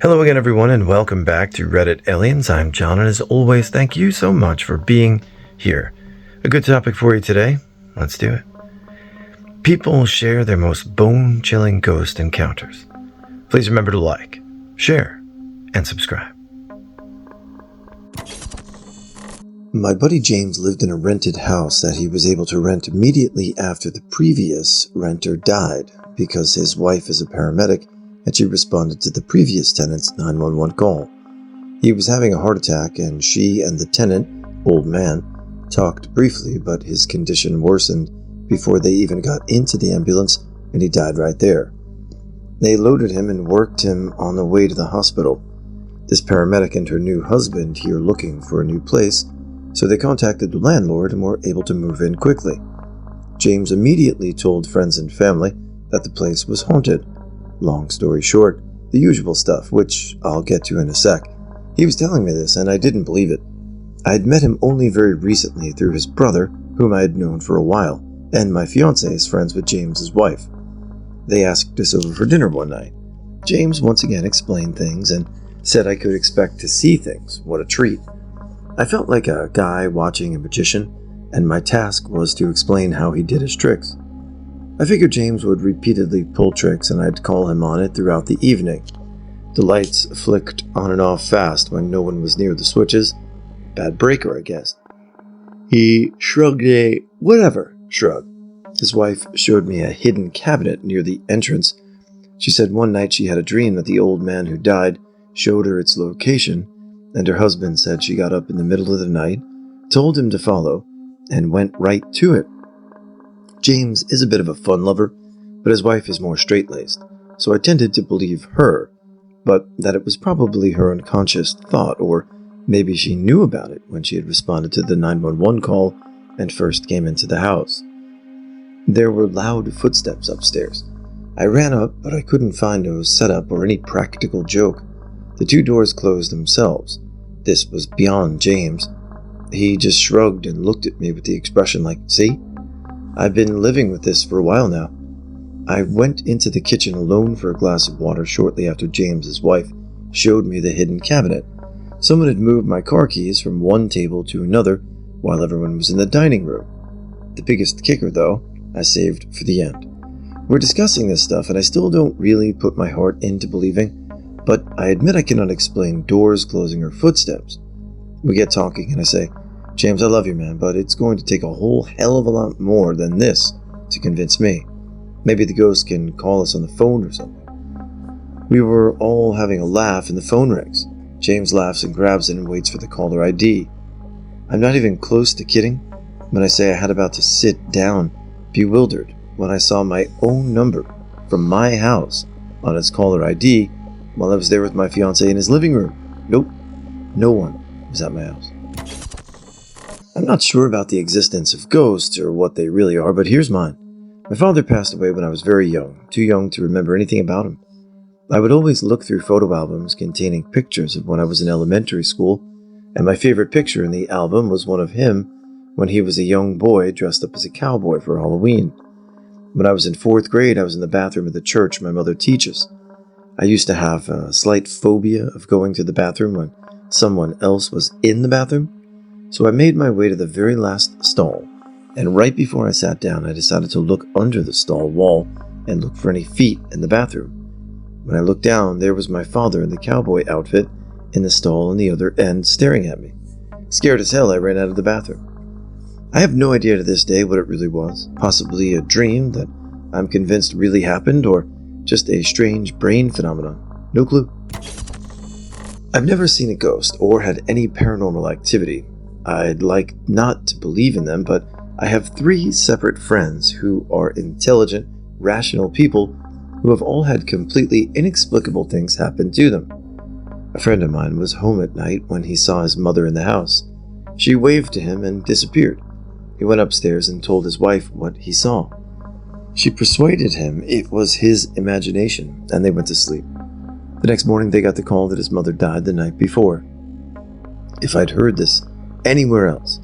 Hello again, everyone, and welcome back to Reddit Aliens. I'm John, and as always, thank you so much for being here. A good topic for you today. Let's do it. People share their most bone-chilling ghost encounters. Please remember to like, share, and subscribe. My buddy James lived in a rented house that he was able to rent immediately after the previous renter died because his wife is a paramedic and she responded to the previous tenant's 911 call. He was having a heart attack and she and the tenant, old man, talked briefly, but his condition worsened before they even got into the ambulance and he died right there. They loaded him and worked him on the way to the hospital. This paramedic and her new husband here looking for a new place, so they contacted the landlord and were able to move in quickly. James immediately told friends and family that the place was haunted. Long story short, the usual stuff, which I'll get to in a sec. He was telling me this and I didn't believe it. I had met him only very recently through his brother, whom I had known for a while, and my fiancé is friends with James's wife. They asked us over for dinner one night. James once again explained things and said I could expect to see things. What a treat. I felt like a guy watching a magician, and my task was to explain how he did his tricks. I figured James would repeatedly pull tricks and I'd call him on it throughout the evening. The lights flicked on and off fast when no one was near the switches. Bad breaker, I guess. He shrugged a whatever shrug. His wife showed me a hidden cabinet near the entrance. She said one night she had a dream that the old man who died showed her its location, and her husband said she got up in the middle of the night, told him to follow, and went right to it. James is a bit of a fun lover, but his wife is more straight-laced, so I tended to believe her, but that it was probably her unconscious thought, or maybe she knew about it when she had responded to the 911 call and first came into the house. There were loud footsteps upstairs. I ran up, but I couldn't find no setup or any practical joke. The two doors closed themselves. This was beyond James. He just shrugged and looked at me with the expression like, see? I've been living with this for a while now. I went into the kitchen alone for a glass of water shortly after James's wife showed me the hidden cabinet. Someone had moved my car keys from one table to another while everyone was in the dining room. The biggest kicker, though, I saved for the end. We're discussing this stuff and I still don't really put my heart into believing, but I admit I cannot explain doors closing or footsteps. We get talking and I say, James, I love you, man, but it's going to take a whole hell of a lot more than this to convince me. Maybe the ghost can call us on the phone or something. We were all having a laugh and the phone rings. James laughs and grabs it and waits for the caller ID. I'm not even close to kidding when I say I had about to sit down, bewildered, when I saw my own number from my house on its caller ID while I was there with my fiancé in his living room. Nope, no one was at my house. I'm not sure about the existence of ghosts or what they really are, but here's mine. My father passed away when I was very young, too young to remember anything about him. I would always look through photo albums containing pictures of when I was in elementary school, and my favorite picture in the album was one of him when he was a young boy dressed up as a cowboy for Halloween. When I was in 4th grade, I was in the bathroom of the church my mother teaches. I used to have a slight phobia of going to the bathroom when someone else was in the bathroom. So I made my way to the very last stall, and right before I sat down, I decided to look under the stall wall and look for any feet in the bathroom. When I looked down, there was my father in the cowboy outfit in the stall on the other end staring at me. Scared as hell, I ran out of the bathroom. I have no idea to this day what it really was. Possibly a dream that I'm convinced really happened, or just a strange brain phenomenon. No clue. I've never seen a ghost or had any paranormal activity. I'd like not to believe in them, but I have 3 separate friends who are intelligent, rational people who have all had completely inexplicable things happen to them. A friend of mine was home at night when he saw his mother in the house. She waved to him and disappeared. He went upstairs and told his wife what he saw. She persuaded him it was his imagination, and they went to sleep. The next morning they got the call that his mother died the night before. If I'd heard this anywhere else,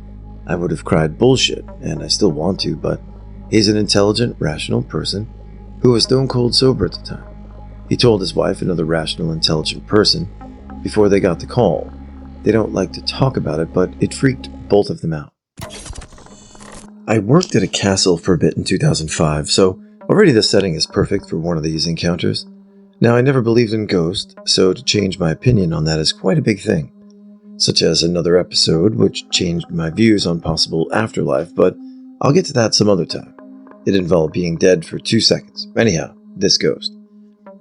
I would have cried bullshit, and I still want to, but he's an intelligent, rational person who was stone cold sober at the time. He told his wife, another rational, intelligent person, before they got the call. They don't like to talk about it, but it freaked both of them out. I worked at a castle for a bit in 2005, so already the setting is perfect for one of these encounters. Now, I never believed in ghosts, so to change my opinion on that is quite a big thing. Such as another episode, which changed my views on possible afterlife, but I'll get to that some other time. It involved being dead for 2 seconds. Anyhow, this ghost.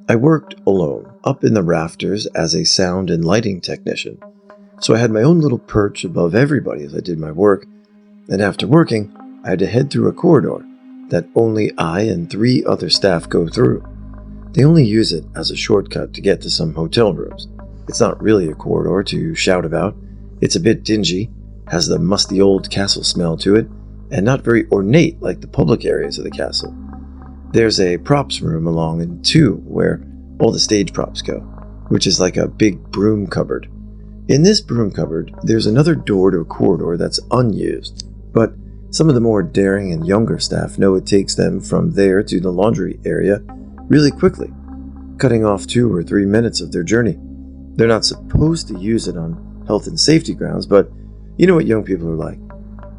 I worked alone, up in the rafters as a sound and lighting technician, so I had my own little perch above everybody as I did my work, and after working, I had to head through a corridor that only I and 3 other staff go through. They only use it as a shortcut to get to some hotel rooms. It's not really a corridor to shout about. It's a bit dingy, has the musty old castle smell to it, and not very ornate like the public areas of the castle. There's a props room along in 2 where all the stage props go, which is like a big broom cupboard. In this broom cupboard, there's another door to a corridor that's unused, but some of the more daring and younger staff know it takes them from there to the laundry area really quickly, cutting off 2 or 3 minutes of their journey. They're not supposed to use it on health and safety grounds, but you know what young people are like.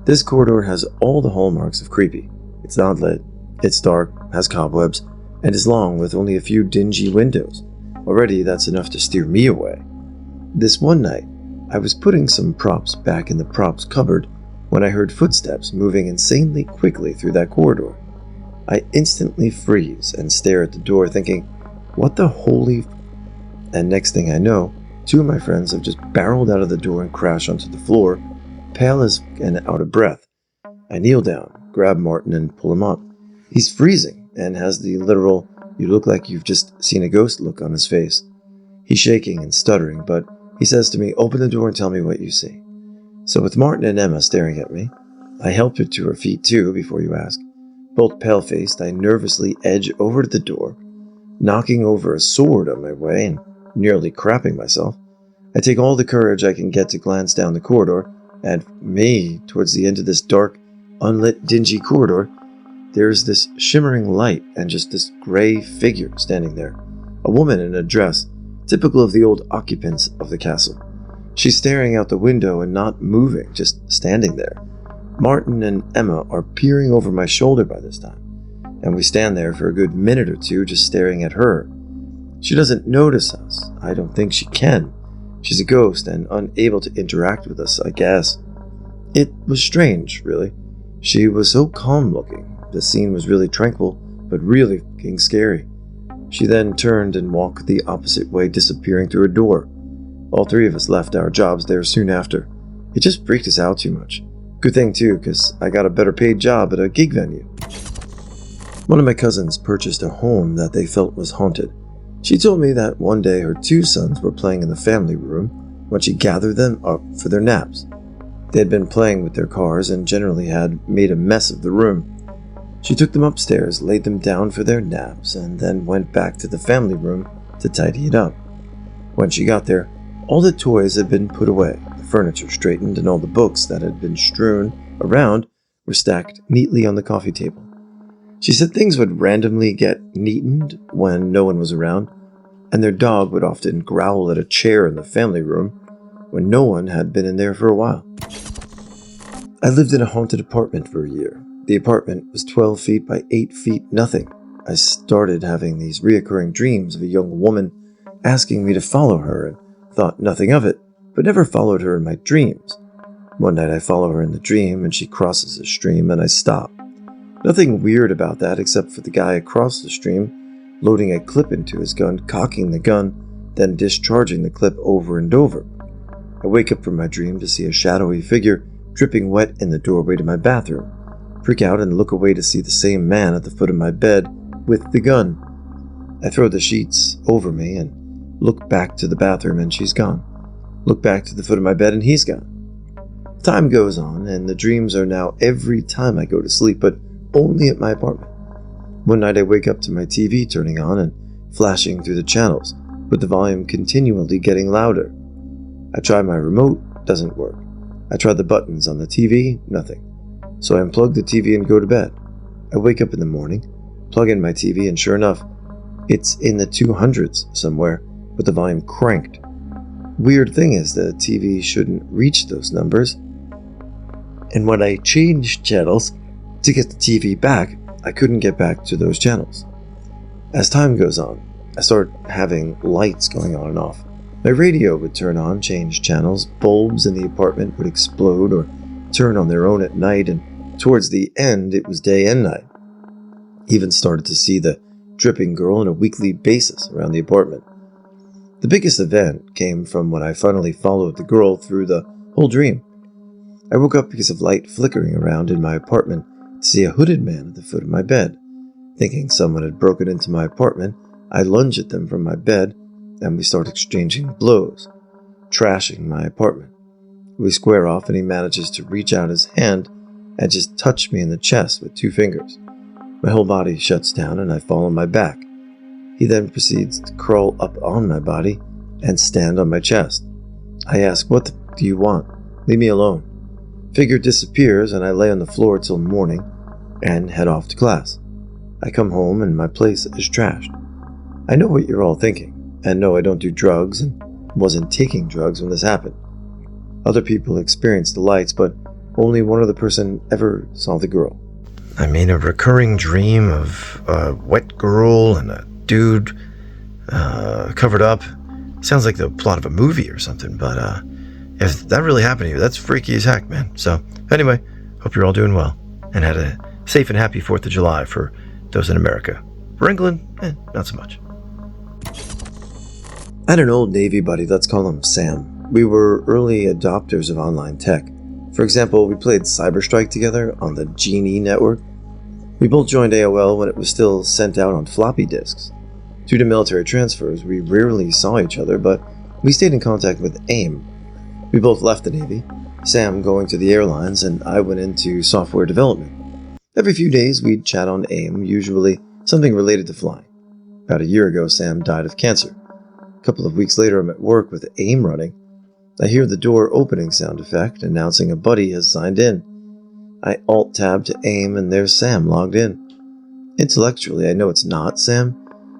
This corridor has all the hallmarks of creepy. It's not lit, it's dark, has cobwebs, and is long with only a few dingy windows. Already that's enough to steer me away. This one night, I was putting some props back in the props cupboard when I heard footsteps moving insanely quickly through that corridor. I instantly freeze and stare at the door thinking, what the holy And next thing I know, 2 of my friends have just barreled out of the door and crashed onto the floor, pale as and out of breath. I kneel down, grab Martin, and pull him up. He's freezing and has the literal, you look like you've just seen a ghost look on his face. He's shaking and stuttering, but he says to me, open the door and tell me what you see. So with Martin and Emma staring at me, I help her to her feet too, before you ask. Both pale-faced, I nervously edge over to the door, knocking over a sword on my way and nearly crapping myself. I take all the courage I can get to glance down the corridor, and towards the end of this dark, unlit, dingy corridor, there's this shimmering light and just this gray figure standing there. A woman in a dress, typical of the old occupants of the castle. She's staring out the window and not moving, just standing there. Martin and Emma are peering over my shoulder by this time, and we stand there for a good minute or 2 just staring at her. She doesn't notice us. I don't think she can. She's a ghost and unable to interact with us, I guess. It was strange, really. She was so calm looking. The scene was really tranquil, but really fucking scary. She then turned and walked the opposite way, disappearing through a door. All 3 of us left our jobs there soon after. It just freaked us out too much. Good thing too, because I got a better paid job at a gig venue. One of my cousins purchased a home that they felt was haunted. She told me that one day her 2 sons were playing in the family room when she gathered them up for their naps. They had been playing with their cars and generally had made a mess of the room. She took them upstairs, laid them down for their naps, and then went back to the family room to tidy it up. When she got there, all the toys had been put away, the furniture straightened, and all the books that had been strewn around were stacked neatly on the coffee table. She said things would randomly get neatened when no one was around, and their dog would often growl at a chair in the family room when no one had been in there for a while. I lived in a haunted apartment for a year. The apartment was 12 feet by 8 feet nothing. I started having these reoccurring dreams of a young woman asking me to follow her and thought nothing of it, but never followed her in my dreams. One night I follow her in the dream and she crosses a stream and I stop. Nothing weird about that except for the guy across the stream loading a clip into his gun, cocking the gun, then discharging the clip over and over. I wake up from my dream to see a shadowy figure dripping wet in the doorway to my bathroom. Freak out and look away to see the same man at the foot of my bed with the gun. I throw the sheets over me and look back to the bathroom and she's gone. Look back to the foot of my bed and he's gone. Time goes on and the dreams are now every time I go to sleep, but only at my apartment. One night I wake up to my TV turning on and flashing through the channels, with the volume continually getting louder. I try my remote, doesn't work. I try the buttons on the TV, nothing. So I unplug the TV and go to bed. I wake up in the morning, plug in my TV, and sure enough, It's in the 200s somewhere, with the volume cranked. Weird thing is, the TV shouldn't reach those numbers. And when I changed channels to get the TV back, I couldn't get back to those channels. As time goes on, I start having lights going on and off. My radio would turn on, change channels, bulbs in the apartment would explode or turn on their own at night, and towards the end it was day and night. Even started to see the dripping girl on a weekly basis around the apartment. The biggest event came from when I finally followed the girl through the whole dream. I woke up because of light flickering around in my apartment to see a hooded man at the foot of my bed. Thinking someone had broken into my apartment, I lunge at them from my bed, and we start exchanging blows, trashing my apartment. We square off, and he manages to reach out his hand and just touch me in the chest with 2 fingers. My whole body shuts down, and I fall on my back. He then proceeds to crawl up on my body and stand on my chest. I ask, "What do you want? Leave me alone." Figure disappears, and I lay on the floor till morning and head off to class. I come home, and my place is trashed. I know what you're all thinking, and no, I don't do drugs and wasn't taking drugs when this happened. Other people experienced the lights, but only one other person ever saw the girl. I mean, a recurring dream of a wet girl and a dude covered up. Sounds like the plot of a movie or something, but if that really happened to you, that's freaky as heck, man. So, anyway, hope you're all doing well and had a safe and happy 4th of July for those in America. For England, not so much. I had an old Navy buddy, let's call him Sam. We were early adopters of online tech. For example, we played Cyberstrike together on the Genie network. We both joined AOL when it was still sent out on floppy disks. Due to military transfers, we rarely saw each other, but we stayed in contact with AIM. We both left the Navy, Sam going to the airlines, and I went into software development. Every few days, we'd chat on AIM, usually something related to flying. About a year ago, Sam died of cancer. A couple of weeks later, I'm at work with AIM running. I hear the door opening sound effect announcing a buddy has signed in. I alt-tab to AIM, and there's Sam logged in. Intellectually, I know it's not Sam.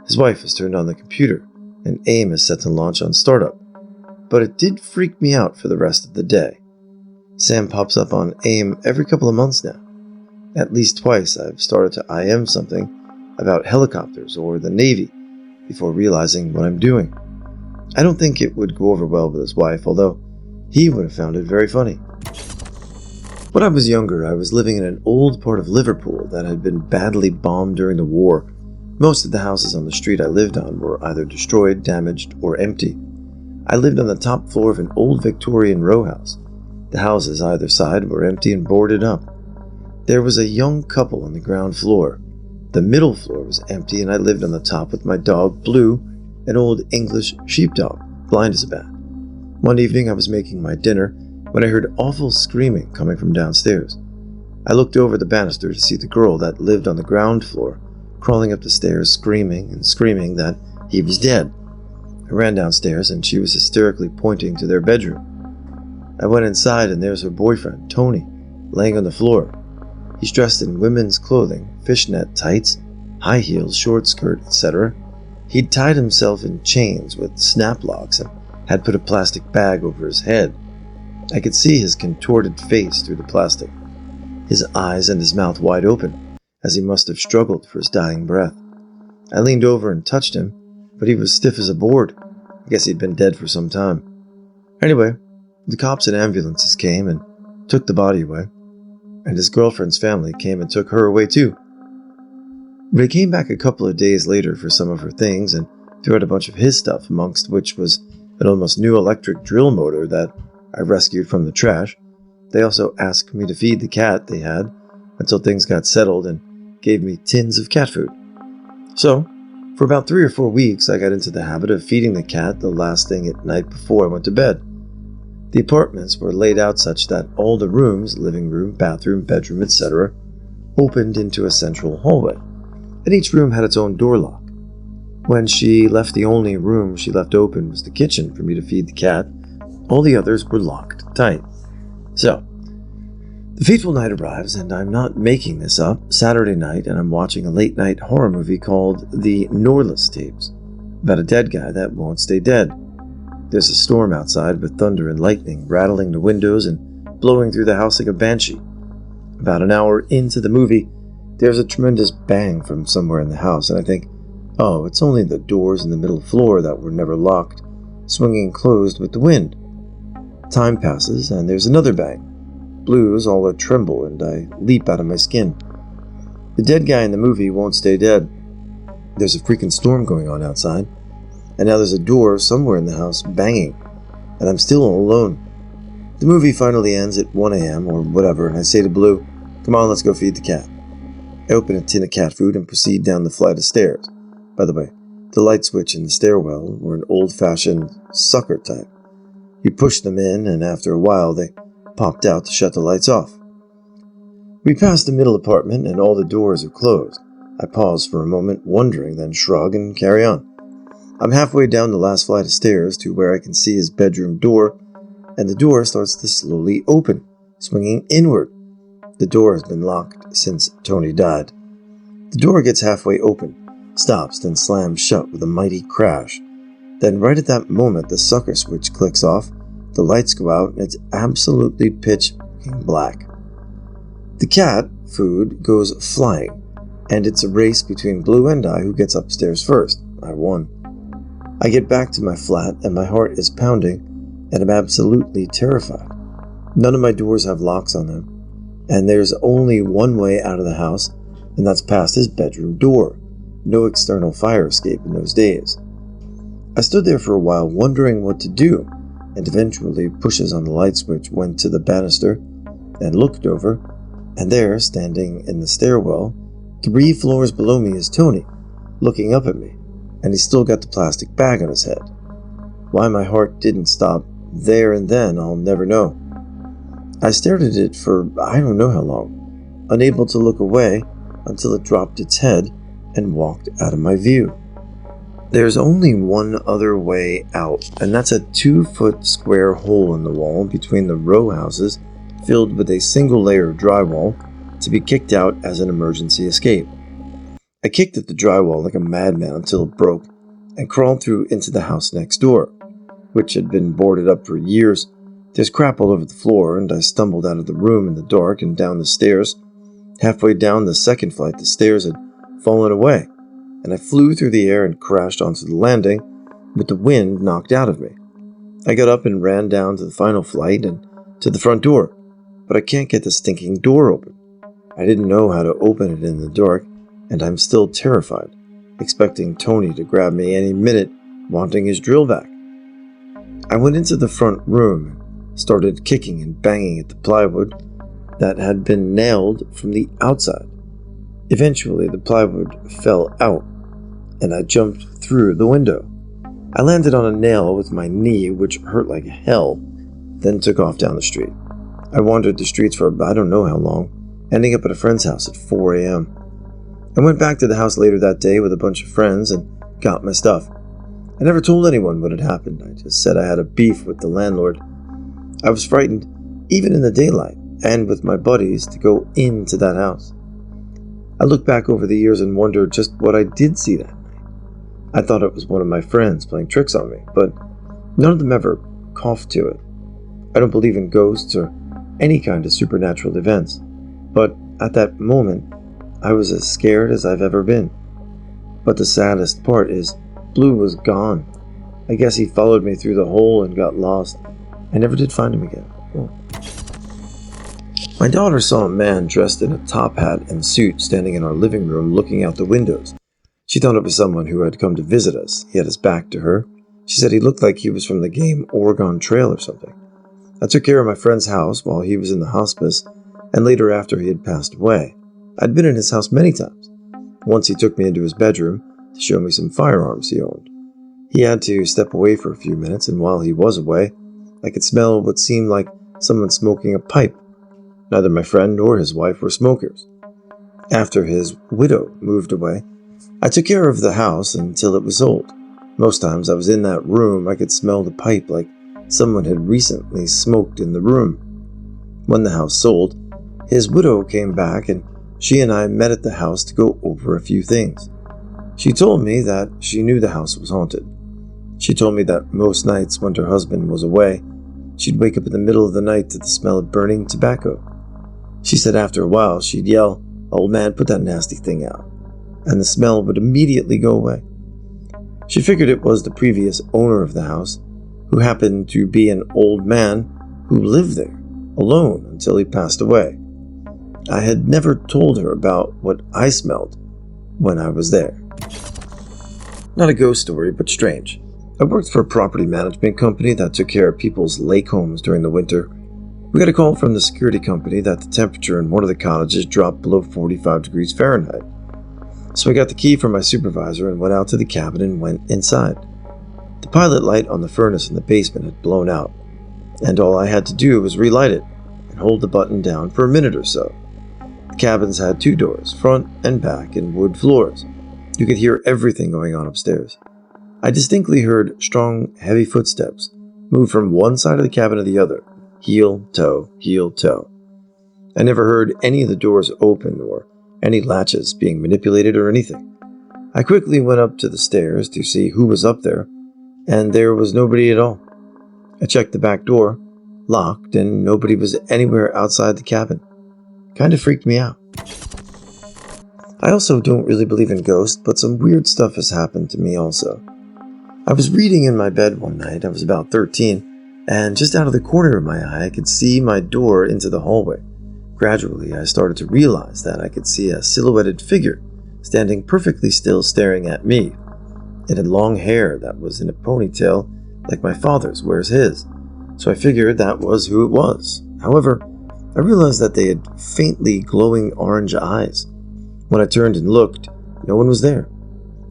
His wife has turned on the computer, and AIM is set to launch on startup. But it did freak me out for the rest of the day. Sam pops up on AIM every couple of months now. At least twice I've started to IM something about helicopters or the Navy before realizing what I'm doing. I don't think it would go over well with his wife, although he would have found it very funny. When I was younger, I was living in an old part of Liverpool that had been badly bombed during the war. Most of the houses on the street I lived on were either destroyed, damaged, or empty. I lived on the top floor of an old Victorian row house. The houses either side were empty and boarded up. There was a young couple on the ground floor. The middle floor was empty, and I lived on the top with my dog, Blue, an old English sheepdog, blind as a bat. One evening I was making my dinner when I heard awful screaming coming from downstairs. I looked over the banister to see the girl that lived on the ground floor, crawling up the stairs screaming and screaming that he was dead. I ran downstairs, and she was hysterically pointing to their bedroom. I went inside, and there's her boyfriend, Tony, laying on the floor. He's dressed in women's clothing, fishnet tights, high heels, short skirt, etc. He'd tied himself in chains with snap locks and had put a plastic bag over his head. I could see his contorted face through the plastic, his eyes and his mouth wide open, as he must have struggled for his dying breath. I leaned over and touched him, but he was stiff as a board. I guess he'd been dead for some time. Anyway, the cops and ambulances came and took the body away, and his girlfriend's family came and took her away too. They came back a couple of days later for some of her things and threw out a bunch of his stuff, amongst which was an almost new electric drill motor that I rescued from the trash. They also asked me to feed the cat they had until things got settled and gave me tins of cat food. So, for about 3 or 4 weeks, I got into the habit of feeding the cat the last thing at night before I went to bed. The apartments were laid out such that all the rooms, living room, bathroom, bedroom, etc., opened into a central hallway, and each room had its own door lock. When she left, the only room she left open was the kitchen for me to feed the cat. All the others were locked tight. So, The fateful night arrives, and I'm not making this up, Saturday night, and I'm watching a late-night horror movie called The Norless Tapes, about a dead guy that won't stay dead. There's a storm outside with thunder and lightning rattling the windows and blowing through the house like a banshee. About an hour into the movie, there's a tremendous bang from somewhere in the house, and I think, oh, it's only the doors in the middle floor that were never locked, swinging closed with the wind. Time passes, and there's another bang. Blues all a tremble, and I leap out of my skin. The dead guy in the movie won't stay dead. There's a freaking storm going on outside, and now there's a door somewhere in the house banging, and I'm still all alone. The movie finally ends at 1 a.m. or whatever, and I say to Blue, "Come on, let's go feed the cat." I open a tin of cat food and proceed down the flight of stairs. By the way, the light switch in the stairwell were an old-fashioned sucker type. You push them in, and after a while they popped out to shut the lights off. We pass the middle apartment, and all the doors are closed. I pause for a moment, wondering, then shrug and carry on. I'm halfway down the last flight of stairs to where I can see his bedroom door, and the door starts to slowly open, swinging inward. The door has been locked since Tony died. The door gets halfway open, stops, then slams shut with a mighty crash. Then right at that moment, the sucker switch clicks off, the lights go out, and it's absolutely pitch black. The cat food goes flying, and it's a race between Blue and I who gets upstairs first. I won. I get back to my flat, and my heart is pounding, and I'm absolutely terrified. None of my doors have locks on them, and there's only one way out of the house, and that's past his bedroom door. No external fire escape in those days. I stood there for a while wondering what to do, and eventually pushes on the light switch, went to the banister, and looked over, and there, standing in the stairwell, 3 floors below me is Tony, looking up at me, and he's still got the plastic bag on his head. Why my heart didn't stop there and then, I'll never know. I stared at it for I don't know how long, unable to look away until it dropped its head and walked out of my view. There's only one other way out, and that's a 2-foot square hole in the wall between the row houses filled with a single layer of drywall to be kicked out as an emergency escape. I kicked at the drywall like a madman until it broke and crawled through into the house next door, which had been boarded up for years. There's crap all over the floor, and I stumbled out of the room in the dark and down the stairs. Halfway down the second flight, the stairs had fallen away, and I flew through the air and crashed onto the landing with the wind knocked out of me. I got up and ran down to the final flight and to the front door, but I can't get the stinking door open. I didn't know how to open it in the dark, and I'm still terrified, expecting Tony to grab me any minute, wanting his drill back. I went into the front room and started kicking and banging at the plywood that had been nailed from the outside. Eventually, the plywood fell out, and I jumped through the window. I landed on a nail with my knee, which hurt like hell, then took off down the street. I wandered the streets for I don't know how long, ending up at a friend's house at 4 a.m. I went back to the house later that day with a bunch of friends and got my stuff. I never told anyone what had happened. I just said I had a beef with the landlord. I was frightened, even in the daylight, and with my buddies, to go into that house. I look back over the years and wonder just what I did see that night. I thought it was one of my friends playing tricks on me, but none of them ever coughed to it. I don't believe in ghosts or any kind of supernatural events, but at that moment, I was as scared as I've ever been. But the saddest part is, Blue was gone. I guess he followed me through the hole and got lost. I never did find him again. Oh. My daughter saw a man dressed in a top hat and suit standing in our living room looking out the windows. She thought it was someone who had come to visit us. He had his back to her. She said he looked like he was from the game Oregon Trail or something. I took care of my friend's house while he was in the hospice, and later after he had passed away. I'd been in his house many times. Once he took me into his bedroom to show me some firearms he owned. He had to step away for a few minutes, and while he was away, I could smell what seemed like someone smoking a pipe. Neither my friend nor his wife were smokers. After his widow moved away, I took care of the house until it was sold. Most times I was in that room, I could smell the pipe like someone had recently smoked in the room. When the house sold, His widow came back and she and I met at the house to go over a few things. She told me that she knew the house was haunted. She told me that most nights when her husband was away, she'd wake up in the middle of the night to the smell of burning tobacco. She said after a while she'd yell, "Old man, put that nasty thing out," and the smell would immediately go away. She figured it was the previous owner of the house, who happened to be an old man who lived there, alone until he passed away. I had never told her about what I smelled when I was there. Not a ghost story, but strange. I worked for a property management company that took care of people's lake homes during the winter. We got a call from the security company that the temperature in one of the cottages dropped below 45 degrees Fahrenheit. So I got the key from my supervisor and went out to the cabin and went inside. The pilot light on the furnace in the basement had blown out, and all I had to do was relight it and hold the button down for a minute or so. The cabins had 2 doors, front and back, and wood floors. You could hear everything going on upstairs. I distinctly heard strong, heavy footsteps move from one side of the cabin to the other, heel, toe, heel, toe. I never heard any of the doors open or any latches being manipulated or anything. I quickly went up to the stairs to see who was up there, and there was nobody at all. I checked the back door, locked, and nobody was anywhere outside the cabin. Kind of freaked me out. I also don't really believe in ghosts, but some weird stuff has happened to me also. I was reading in my bed one night. I was about 13, and just out of the corner of my eye, I could see my door into the hallway. Gradually, I started to realize that I could see a silhouetted figure standing perfectly still staring at me. It had long hair that was in a ponytail like my father's wears his, so I figured that was who it was. However, I realized that they had faintly glowing orange eyes. When I turned and looked, no one was there.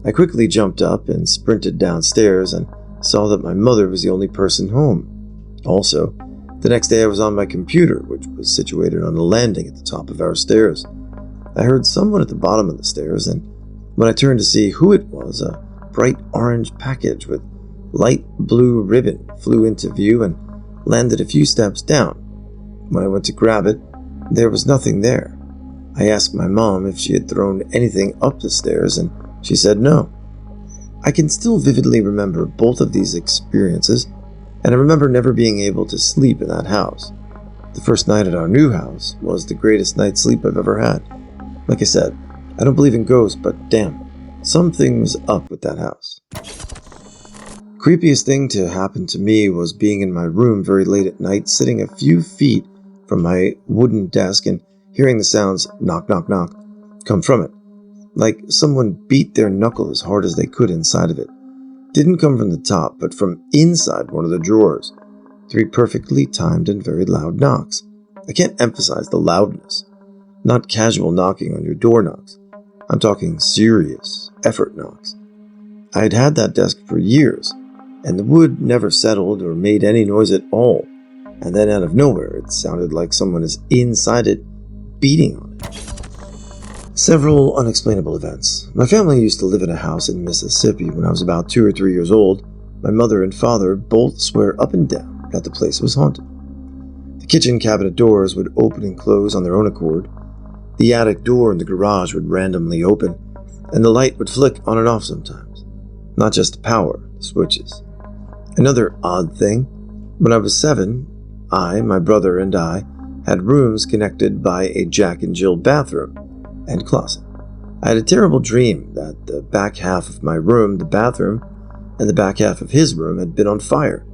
I quickly jumped up and sprinted downstairs and saw that my mother was the only person home. Also, the next day I was on my computer, which was situated on a landing at the top of our stairs. I heard someone at the bottom of the stairs, and when I turned to see who it was, a bright orange package with light blue ribbon flew into view and landed a few steps down. When I went to grab it, there was nothing there. I asked my mom if she had thrown anything up the stairs, and she said no. I can still vividly remember both of these experiences, and I remember never being able to sleep in that house. The first night at our new house was the greatest night's sleep I've ever had. Like I said, I don't believe in ghosts, but damn, something was up with that house. Creepiest thing to happen to me was being in my room very late at night, sitting a few feet from my wooden desk and hearing the sounds knock, knock, knock come from it, like someone beat their knuckle as hard as they could inside of it. Didn't come from the top, but from inside one of the drawers. 3 perfectly timed and very loud knocks. I can't emphasize the loudness. Not casual knocking on your door knocks. I'm talking serious effort knocks. I had had that desk for years, and the wood never settled or made any noise at all. And then out of nowhere, it sounded like someone is inside it, beating on it. Several unexplainable events. My family used to live in a house in Mississippi when I was about 2 or 3 years old. My mother and father both swear up and down that the place was haunted. The kitchen cabinet doors would open and close on their own accord. The attic door in the garage would randomly open, and the light would flick on and off sometimes. Not just the power, the switches. Another odd thing, when I was 7, my brother, and I had rooms connected by a Jack and Jill bathroom and closet. I had a terrible dream that the back half of my room, the bathroom, and the back half of his room had been on fire.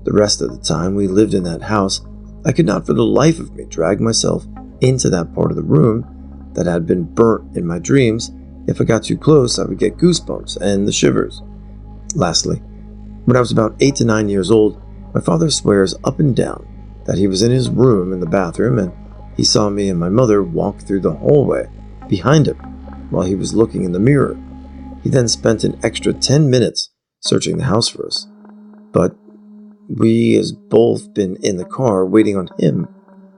The rest of the time we lived in that house, I could not for the life of me drag myself into that part of the room that had been burnt in my dreams. If I got too close, I would get goosebumps and the shivers. Lastly, when I was about 8 to 9 years old, my father swears up and down that he was in his room in the bathroom and he saw me and my mother walk through the hallway behind him while he was looking in the mirror. He then spent an extra 10 minutes searching the house for us. But we has both been in the car waiting on him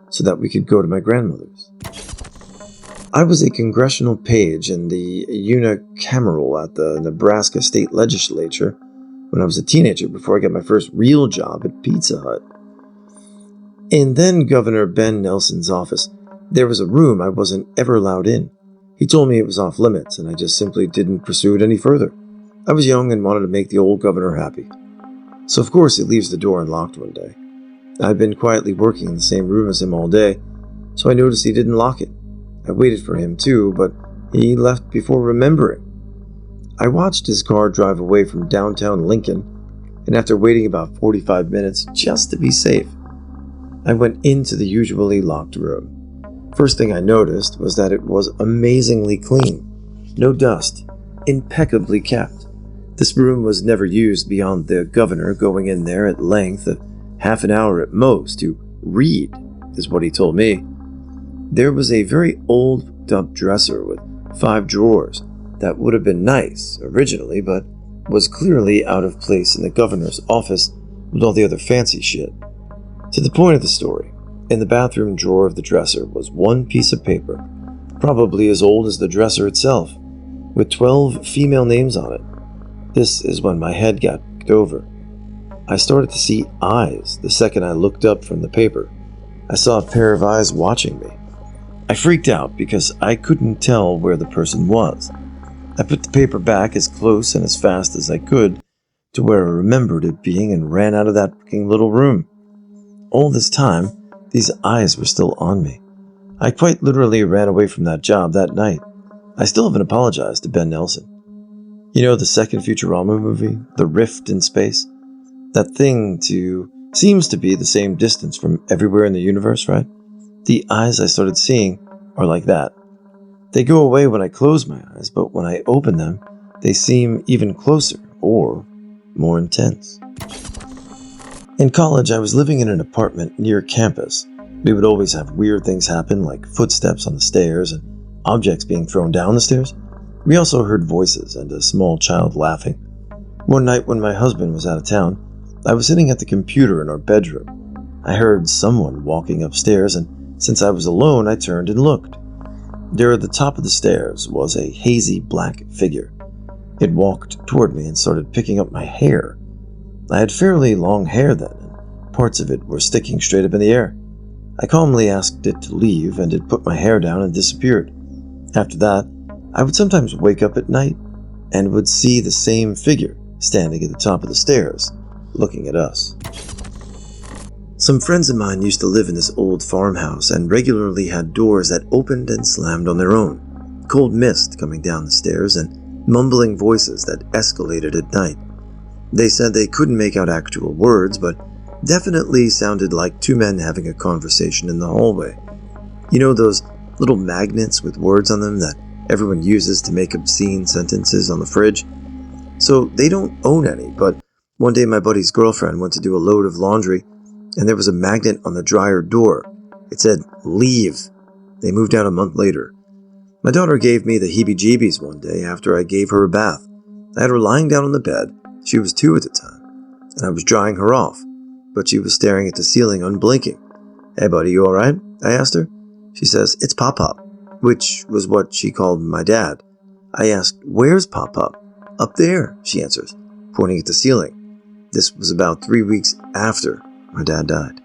so that we could go to my grandmother's. I was a congressional page in the unicameral at the Nebraska State Legislature when I was a teenager before I got my first real job at Pizza Hut. In then Governor Ben Nelson's office, There was a room I wasn't ever allowed in. He told me it was off limits, and I just simply didn't pursue it any further. I was young and wanted to make the old governor happy. So of course he leaves the door unlocked one day. I'd been quietly working in the same room as him all day, so I noticed he didn't lock it. I waited for him too, but he left before remembering. I watched his car drive away from downtown Lincoln, and after waiting about 45 minutes just to be safe, I went into the usually locked room. First thing I noticed was that it was amazingly clean. No dust. Impeccably kept. This room was never used beyond the governor going in there at length of half an hour at most to read, is what he told me. There was a very old-up dresser with 5 drawers that would have been nice originally, but was clearly out of place in the governor's office with all the other fancy shit. To the point of the story, in the bathroom drawer of the dresser was one piece of paper, probably as old as the dresser itself, with 12 female names on it. This is when my head got kicked over. I started to see eyes the second I looked up from the paper. I saw a pair of eyes watching me. I freaked out because I couldn't tell where the person was. I put the paper back as close and as fast as I could to where I remembered it being and ran out of that fucking little room. All this time, these eyes were still on me. I quite literally ran away from that job that night. I still haven't apologized to Ben Nelson. You know the second Futurama movie, The Rift in Space? That thing seems to be the same distance from everywhere in the universe, right? The eyes I started seeing are like that. They go away when I close my eyes, but when I open them, they seem even closer or more intense. In college, I was living in an apartment near campus. We would always have weird things happen, like footsteps on the stairs and objects being thrown down the stairs. We also heard voices and a small child laughing. One night when my husband was out of town, I was sitting at the computer in our bedroom. I heard someone walking upstairs, and since I was alone, I turned and looked. There at the top of the stairs was a hazy black figure. It walked toward me and started picking up my hair. I had fairly long hair then, and parts of it were sticking straight up in the air. I calmly asked it to leave, and it put my hair down and disappeared. After that, I would sometimes wake up at night and would see the same figure standing at the top of the stairs, looking at us. Some friends of mine used to live in this old farmhouse and regularly had doors that opened and slammed on their own, cold mist coming down the stairs and mumbling voices that escalated at night. They said they couldn't make out actual words, but definitely sounded like 2 men having a conversation in the hallway. You know those little magnets with words on them that everyone uses to make obscene sentences on the fridge? So they don't own any, but one day my buddy's girlfriend went to do a load of laundry, and there was a magnet on the dryer door. It said, "Leave." They moved out a month later. My daughter gave me the heebie-jeebies one day after I gave her a bath. I had her lying down on the bed. She was 2 at the time, and I was drying her off, but she was staring at the ceiling unblinking. "Hey buddy, you alright?" I asked her. She says, "It's Pop-Pop," which was what she called my dad. I asked, "Where's Pop-Pop?" "Up there," she answers, pointing at the ceiling. This was about 3 weeks after my dad died.